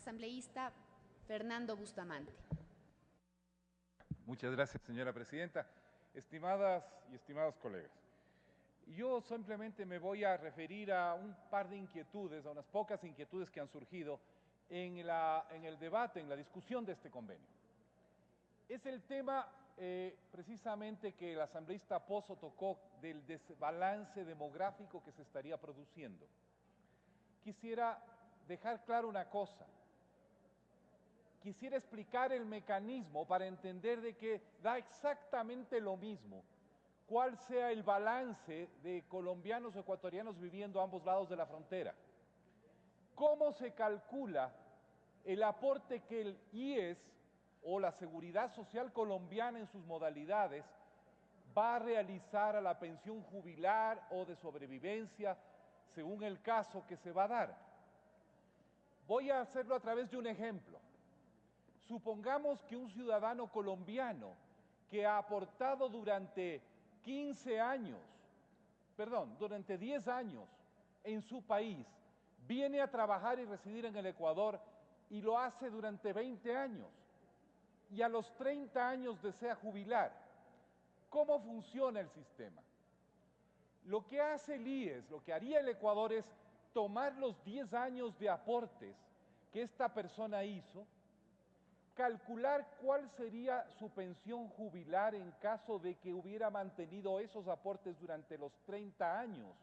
asambleísta Fernando Bustamante. Muchas gracias, señora presidenta. Estimadas y estimados colegas, yo simplemente me voy a referir a un par de inquietudes, a unas pocas inquietudes que han surgido en el debate, en la discusión de este convenio. Es el tema precisamente que el asambleísta Pozo tocó del desbalance demográfico que se estaría produciendo. Quisiera dejar claro una cosa. Quisiera explicar el mecanismo para entender de que da exactamente lo mismo cuál sea el balance de colombianos o ecuatorianos viviendo a ambos lados de la frontera. ¿Cómo se calcula el aporte que el IES o la Seguridad Social Colombiana en sus modalidades va a realizar a la pensión jubilar o de sobrevivencia según el caso que se va a dar? Voy a hacerlo a través de un ejemplo. Supongamos que un ciudadano colombiano que ha aportado durante 10 años en su país, viene a trabajar y residir en el Ecuador y lo hace durante 20 años y a los 30 años desea jubilar. ¿Cómo funciona el sistema? Lo que hace el IES, lo que haría el Ecuador es tomar los 10 años de aportes que esta persona hizo, calcular cuál sería su pensión jubilar en caso de que hubiera mantenido esos aportes durante los 30 años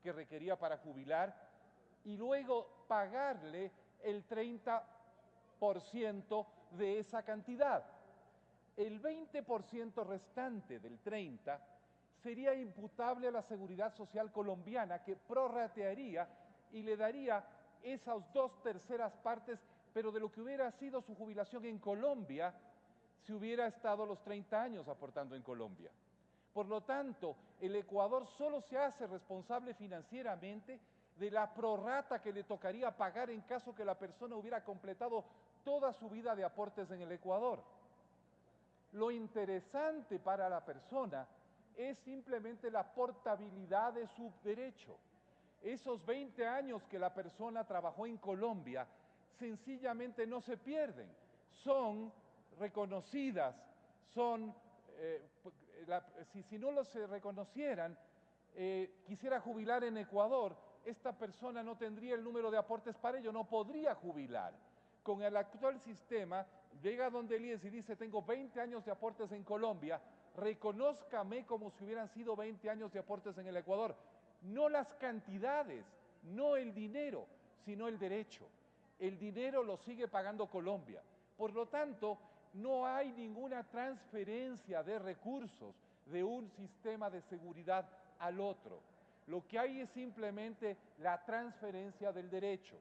que requería para jubilar y luego pagarle el 30% de esa cantidad. El 20% restante del 30% sería imputable a la Seguridad Social Colombiana, que prorratearía y le daría esas 2/3 partes, pero de lo que hubiera sido su jubilación en Colombia, si hubiera estado los 30 años aportando en Colombia. Por lo tanto, el Ecuador solo se hace responsable financieramente de la prorrata que le tocaría pagar en caso que la persona hubiera completado toda su vida de aportes en el Ecuador. Lo interesante para la persona es simplemente la portabilidad de su derecho. Esos 20 años que la persona trabajó en Colombia sencillamente no se pierden, son reconocidas, si no los reconocieran, quisiera jubilar en Ecuador, esta persona no tendría el número de aportes para ello, no podría jubilar. Con el actual sistema, llega donde el IES y dice, tengo 20 años de aportes en Colombia, reconózcame como si hubieran sido 20 años de aportes en el Ecuador. No las cantidades, no el dinero, sino el derecho. El dinero lo sigue pagando Colombia. Por lo tanto, no hay ninguna transferencia de recursos de un sistema de seguridad al otro. Lo que hay es simplemente la transferencia del derecho.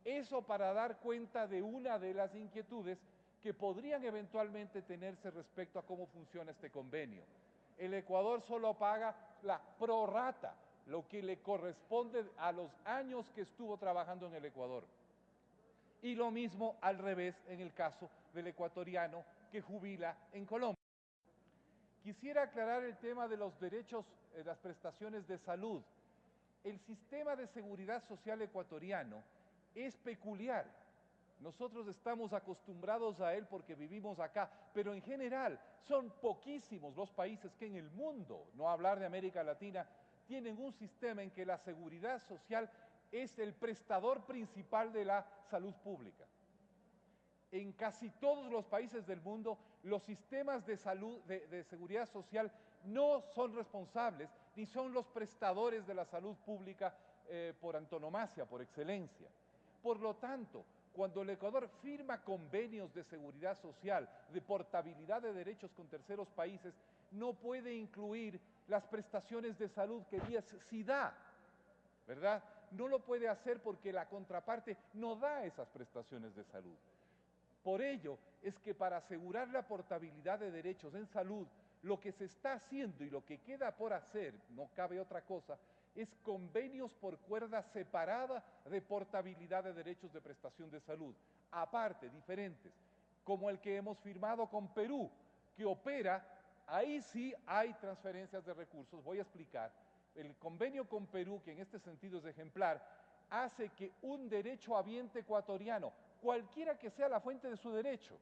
Eso para dar cuenta de una de las inquietudes que podrían eventualmente tenerse respecto a cómo funciona este convenio. El Ecuador solo paga la prorrata, lo que le corresponde a los años que estuvo trabajando en el Ecuador. Y lo mismo al revés en el caso del ecuatoriano que jubila en Colombia. Quisiera aclarar el tema de los derechos, las prestaciones de salud. El sistema de seguridad social ecuatoriano es peculiar. Nosotros estamos acostumbrados a él porque vivimos acá, pero en general son poquísimos los países que en el mundo, no hablar de América Latina, tienen un sistema en que la seguridad social es el prestador principal de la salud pública. En casi todos los países del mundo, los sistemas de salud, de seguridad social no son responsables ni son los prestadores de la salud pública por antonomasia, por excelencia. Por lo tanto, cuando el Ecuador firma convenios de seguridad social, de portabilidad de derechos con terceros países, no puede incluir las prestaciones de salud que el IES sí da, ¿verdad? No lo puede hacer porque la contraparte no da esas prestaciones de salud. Por ello es que para asegurar la portabilidad de derechos en salud, lo que se está haciendo y lo que queda por hacer, no cabe otra cosa, es convenios por cuerda separada de portabilidad de derechos de prestación de salud, aparte, diferentes, como el que hemos firmado con Perú, que opera, ahí sí hay transferencias de recursos, voy a explicar. El convenio con Perú, que en este sentido es ejemplar, hace que un derecho habiente ecuatoriano, cualquiera que sea la fuente de su derecho,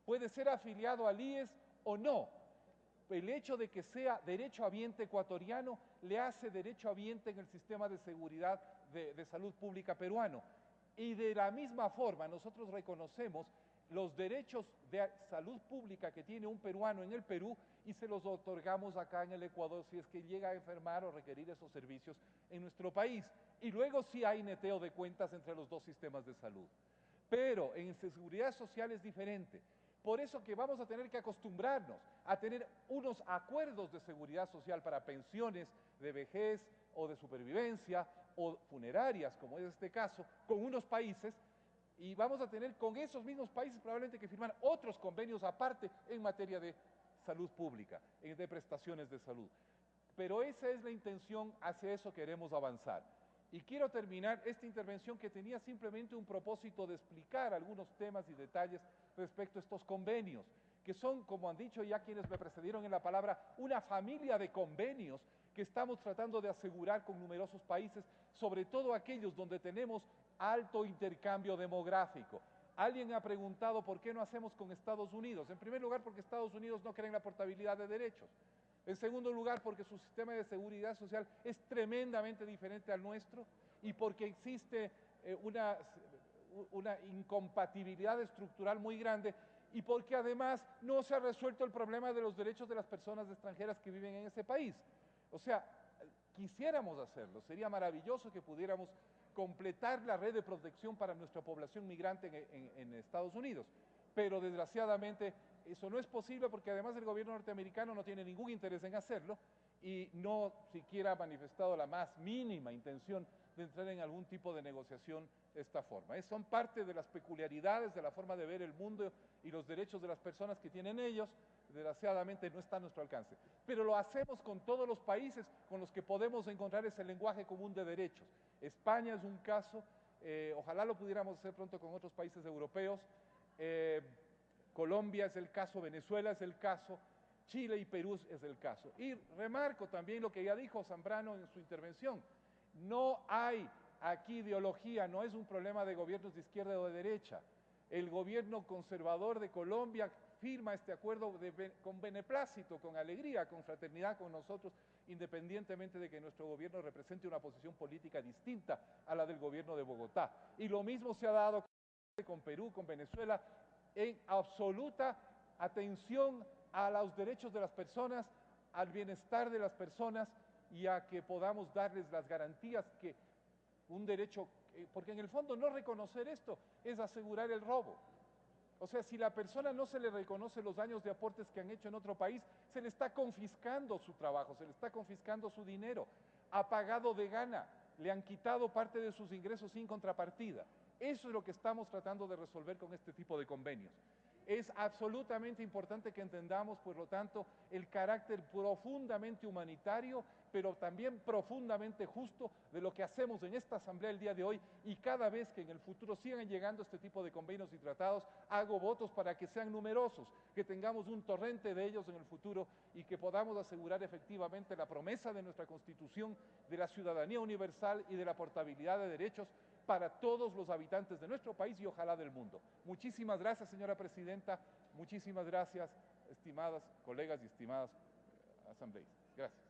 puede ser afiliado al IES o no. El hecho de que sea derecho habiente ecuatoriano le hace derecho habiente en el sistema de seguridad de salud pública peruano. Y de la misma forma nosotros reconocemos los derechos de salud pública que tiene un peruano en el Perú y se los otorgamos acá en el Ecuador si es que llega a enfermar o requerir esos servicios en nuestro país. Y luego sí hay neteo de cuentas entre los dos sistemas de salud. Pero en seguridad social es diferente. Por eso que vamos a tener que acostumbrarnos a tener unos acuerdos de seguridad social para pensiones de vejez o de supervivencia o funerarias, como es este caso, con unos países, y vamos a tener con esos mismos países probablemente que firmar otros convenios aparte en materia de salud pública, de prestaciones de salud. Pero esa es la intención, hacia eso queremos avanzar. Y quiero terminar esta intervención que tenía simplemente un propósito de explicar algunos temas y detalles respecto a estos convenios, que son, como han dicho ya quienes me precedieron en la palabra, una familia de convenios que estamos tratando de asegurar con numerosos países, sobre todo aquellos donde tenemos alto intercambio demográfico. Alguien ha preguntado por qué no hacemos con Estados Unidos. En primer lugar, porque Estados Unidos no cree en la portabilidad de derechos. En segundo lugar, porque su sistema de seguridad social es tremendamente diferente al nuestro y porque existe una incompatibilidad estructural muy grande y porque además no se ha resuelto el problema de los derechos de las personas extranjeras que viven en ese país. O sea, quisiéramos hacerlo, sería maravilloso que pudiéramos completar la red de protección para nuestra población migrante en Estados Unidos, pero desgraciadamente eso no es posible porque además el gobierno norteamericano no tiene ningún interés en hacerlo y no siquiera ha manifestado la más mínima intención de entrar en algún tipo de negociación de esta forma. Son parte de las peculiaridades de la forma de ver el mundo y los derechos de las personas que tienen ellos, desgraciadamente no está a nuestro alcance. Pero lo hacemos con todos los países con los que podemos encontrar ese lenguaje común de derechos. España es un caso, ojalá lo pudiéramos hacer pronto con otros países europeos, Colombia es el caso, Venezuela es el caso, Chile y Perú es el caso. Y remarco también lo que ya dijo Zambrano en su intervención, no hay aquí ideología, no es un problema de gobiernos de izquierda o de derecha. El gobierno conservador de Colombia firma este acuerdo con beneplácito, con alegría, con fraternidad con nosotros, independientemente de que nuestro gobierno represente una posición política distinta a la del gobierno de Bogotá. Y lo mismo se ha dado con Perú, con Venezuela, en absoluta atención a los derechos de las personas, al bienestar de las personas y a que podamos darles las garantías que un derecho, porque en el fondo no reconocer esto es asegurar el robo. O sea, si la persona no se le reconoce los años de aportes que han hecho en otro país, se le está confiscando su trabajo, se le está confiscando su dinero, ha pagado de gana, le han quitado parte de sus ingresos sin contrapartida. Eso es lo que estamos tratando de resolver con este tipo de convenios. Es absolutamente importante que entendamos, por lo tanto, el carácter profundamente humanitario, pero también profundamente justo de lo que hacemos en esta asamblea el día de hoy y cada vez que en el futuro sigan llegando este tipo de convenios y tratados, hago votos para que sean numerosos, que tengamos un torrente de ellos en el futuro y que podamos asegurar efectivamente la promesa de nuestra Constitución de la ciudadanía universal y de la portabilidad de derechos para todos los habitantes de nuestro país y ojalá del mundo. Muchísimas gracias, señora presidenta. Muchísimas gracias, estimadas colegas y estimadas asambleístas. Gracias.